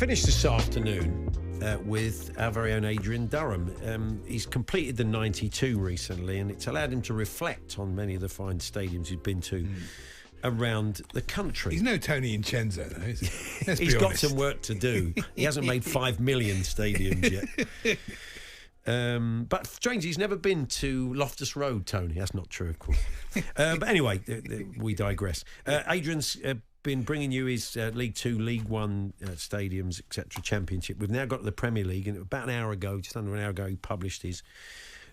finished this afternoon with our very own Adrian Durham. He's completed the 92 recently, and it's allowed him to reflect on many of the fine stadiums he's been to around the country. He's no Tony Incenzo, though, is he? Let's He's be got honest. some work to do. He hasn't made 5 million stadiums yet. But strange, he's never been to Loftus Road, Tony. That's not true, of course. But anyway, we digress. Adrian's been bringing you his League Two, League One stadiums, etc. Championship. We've now got to the Premier League, and about an hour ago, just under an hour ago, he published his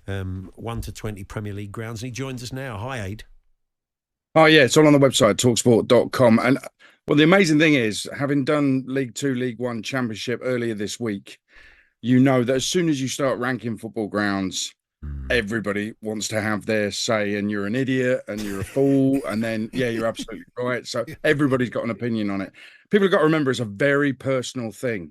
1 to 20 Premier League grounds, and he joins us now. Hi, Aid. Oh, yeah, it's all on the website, talksport.com. And well, the amazing thing is, having done League Two, League One Championship earlier this week, you know that as soon as you start ranking football grounds, everybody wants to have their say, and you're an idiot and you're a fool. And then, yeah, you're absolutely right. So everybody's got an opinion on it. People have got to remember it's a very personal thing.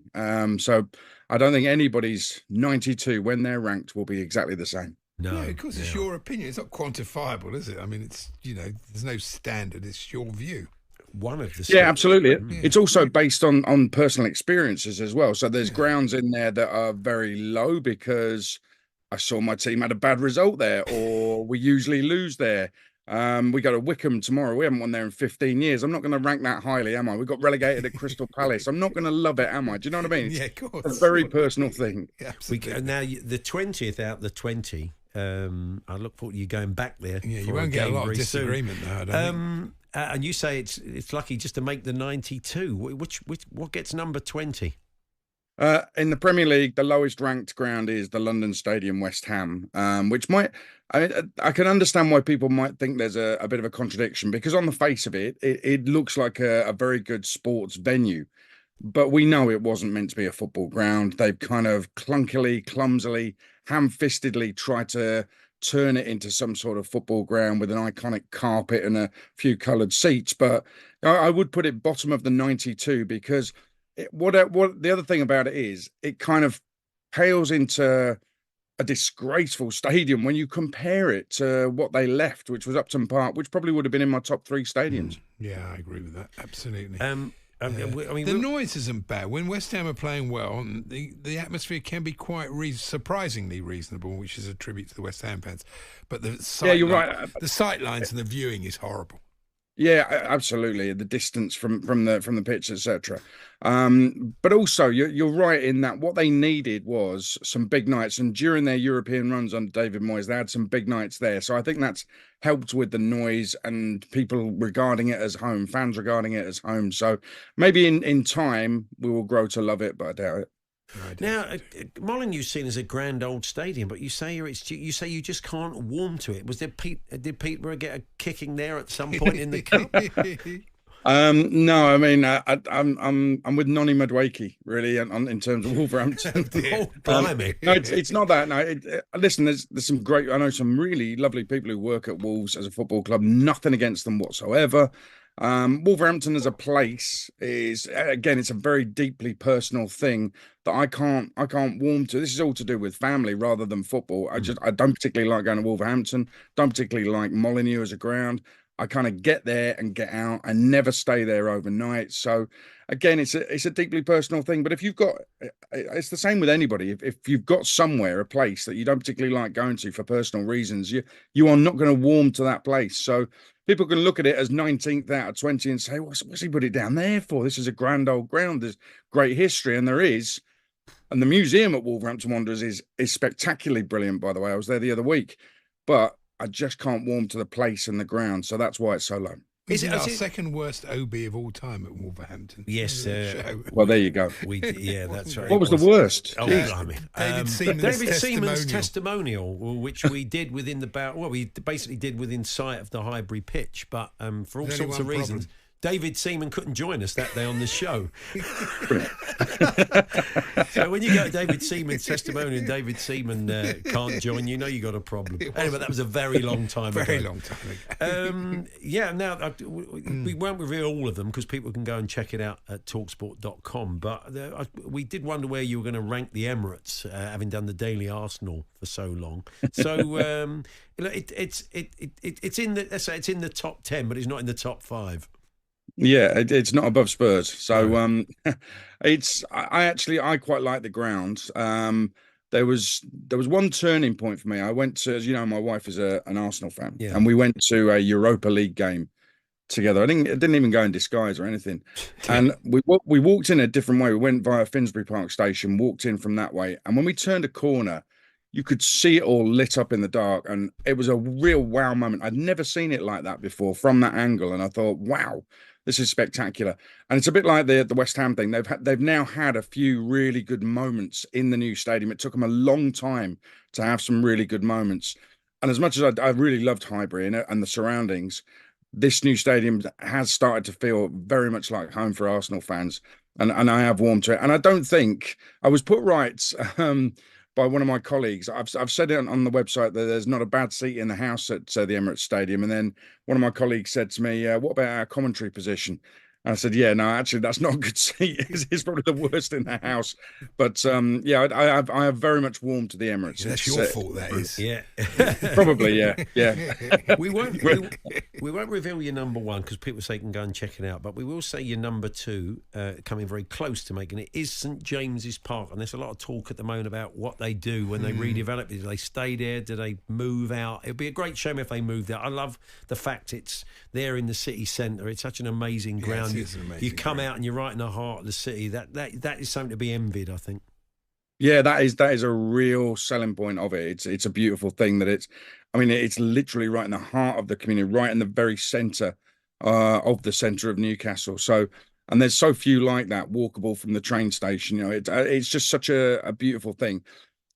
So I don't think anybody's 92 when they're ranked will be exactly the same. No, of course, it's your opinion. It's not quantifiable, is it? I mean, it's, there's no standard. It's your view. One of the absolutely. It's also based on personal experiences as well. So there's grounds in there that are very low because I saw my team had a bad result there, or we usually lose there. We go to Wickham tomorrow. We haven't won there in 15 years. I'm not going to rank that highly, am I? We got relegated at Crystal Palace. I'm not going to love it, am I? Do you know what I mean? Yeah, of course. It's a very personal thing. Yeah, now, the 20th out the 20. I look forward to you going back there. Yeah, you won't get a lot of disagreement though, I don't think. And you say it's lucky just to make the 92. What gets number 20? In the Premier League, the lowest ranked ground is the London Stadium, West Ham, which I can understand why people might think there's a bit of a contradiction, because on the face of it, it looks like a very good sports venue. But we know it wasn't meant to be a football ground. They've kind of clumsily, ham-fistedly tried to turn it into some sort of football ground with an iconic carpet and a few coloured seats. But I would put it bottom of the 92 because what the other thing about it is it kind of pales into a disgraceful stadium when you compare it to what they left, which was Upton Park, which probably would have been in my top 3 stadiums. Yeah, I agree with that. Absolutely. I mean, the noise isn't bad. When West Ham are playing well, the atmosphere can be quite surprisingly reasonable, which is a tribute to the West Ham fans. But you're right. The sight lines and the viewing is horrible. Yeah, absolutely. The distance from the pitch, etc. But also, you're right in that what they needed was some big nights, and during their European runs under David Moyes, they had some big nights there. So I think that's helped with the noise and people regarding it as home, fans regarding it as home. So maybe in time we will grow to love it, but I doubt it. Now, Molyneux's seen as a grand old stadium, but you say you just can't warm to it. Did Peterborough get a kicking there at some point in the cup? No, I mean I'm with Nonny Madueke really in terms of Wolverhampton. Blimey. No, it's not that. No, listen, there's some great. I know some really lovely people who work at Wolves as a football club. Nothing against them whatsoever. Wolverhampton as a place is, again, it's a very deeply personal thing that I can't warm to. This is all to do with family rather than football. I don't particularly like going to Wolverhampton. Don't particularly like Molyneux as a ground. I kind of get there and get out and never stay there overnight. So again, it's a deeply personal thing. But if you've got, it's the same with anybody. If you've got somewhere, a place that you don't particularly like going to for personal reasons, you are not going to warm to that place. So people can look at it as 19th out of 20 and say, what's he put it down there for? This is a grand old ground. There's great history, and there is. And the museum at Wolverhampton Wanderers is spectacularly brilliant, by the way. I was there the other week. But I just can't warm to the place and the ground, so that's why it's so low. Is it our second worst OB of all time at Wolverhampton? Yes. Well, there you go. That's right. What was the worst? Oh, blimey. David Seaman's testimonial, which we did within we basically did within sight of the Highbury pitch, but for all sorts of reasons. David Seaman couldn't join us that day on the show. So when you go to David Seaman's testimony and David Seaman can't join, you know you got a problem. Anyway, that was a very long time ago. Very long time ago. Now, we won't reveal all of them because people can go and check it out at talksport.com. But we did wonder where you were going to rank the Emirates, having done the Daily Arsenal for so long. So it's in the top 10, but it's not in the top 5. Yeah, it's not above Spurs. So I quite like the ground. There was one turning point for me. I went to, as you know, my wife is an Arsenal fan, and we went to a Europa League game together. I didn't even go in disguise or anything. And we walked in a different way. We went via Finsbury Park Station, walked in from that way, and when we turned a corner, you could see it all lit up in the dark, and it was a real wow moment. I'd never seen it like that before from that angle, and I thought, wow, this is spectacular. And it's a bit like the West Ham thing. They've now had a few really good moments in the new stadium. It took them a long time to have some really good moments. And as much as I really loved Highbury and the surroundings, this new stadium has started to feel very much like home for Arsenal fans. And I have warmed to it. And I don't think I was put right by one of my colleagues. I've said it on the website that there's not a bad seat in the house at the Emirates Stadium. And then one of my colleagues said to me, what about our commentary position? And I said, yeah, no, actually, that's not a good seat. It's probably the worst in the house. But yeah, I have very much warmed to the Emirates. Yeah, that's your fault, that is. Yeah. Probably, yeah. We won't reveal your number one because people say you can go and check it out. But we will say your number two, coming very close to making it, is St James's Park. And there's a lot of talk at the moment about what they do when they redevelop it. Do they stay there? Do they move out? It'd be a great shame if they moved out. I love the fact it's there in the city centre. It's such an amazing ground. You come out and you're right in the heart of the city. That is something to be envied, I think. Yeah, that is a real selling point of it. It's a beautiful thing that it's literally right in the heart of the community, right in the very centre of the centre of Newcastle. So, and there's so few like that, walkable from the train station. You know, it's just such a beautiful thing.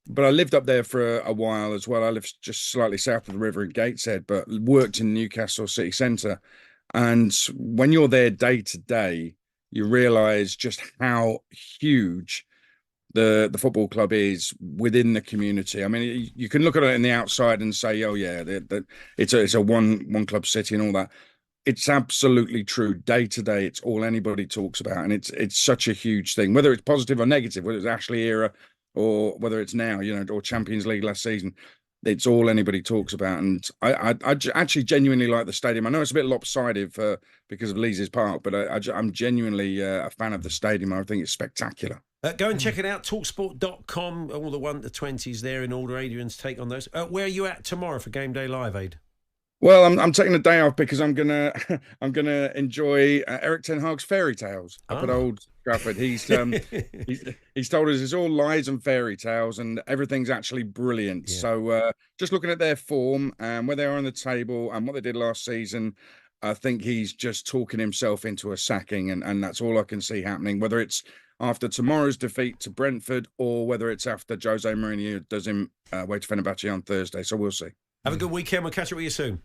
But I lived up there for a while as well. I lived just slightly south of the river in Gateshead, but worked in Newcastle city centre. And when you're there day to day, you realise just how huge the football club is within the community. I mean, you can look at it in the outside and say, oh yeah, it's a one club city and all that. It's absolutely true. Day to day, it's all anybody talks about, and it's such a huge thing. Whether it's positive or negative, whether it's Ashley era or whether it's now, you know, or Champions League last season. It's all anybody talks about, and I actually genuinely like the stadium. I know it's a bit lopsided because of Lees's Park, but I'm genuinely a fan of the stadium. I think it's spectacular. Go and check it out, talksport.com. All the 1 to 20s there in order. Adrian's take on those. Where are you at tomorrow for Game Day Live, Aid? Well, I'm taking a day off because I'm gonna enjoy Eric Ten Hag's fairy tales up at Old Trafford. He's told us it's all lies and fairy tales, and everything's actually brilliant. Yeah. So just looking at their form and where they are on the table and what they did last season, I think he's just talking himself into a sacking, and that's all I can see happening. Whether it's after tomorrow's defeat to Brentford or whether it's after Jose Mourinho does him away to Fenerbahce on Thursday. So we'll see. Have a good weekend. We'll catch up with you soon.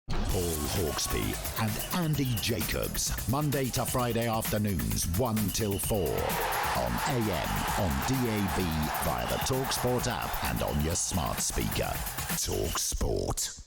Paul Hawksbee and Andy Jacobs, Monday to Friday afternoons 1 till 4 on AM, on DAB, via the talkSPORT app and on your smart speaker. talkSPORT.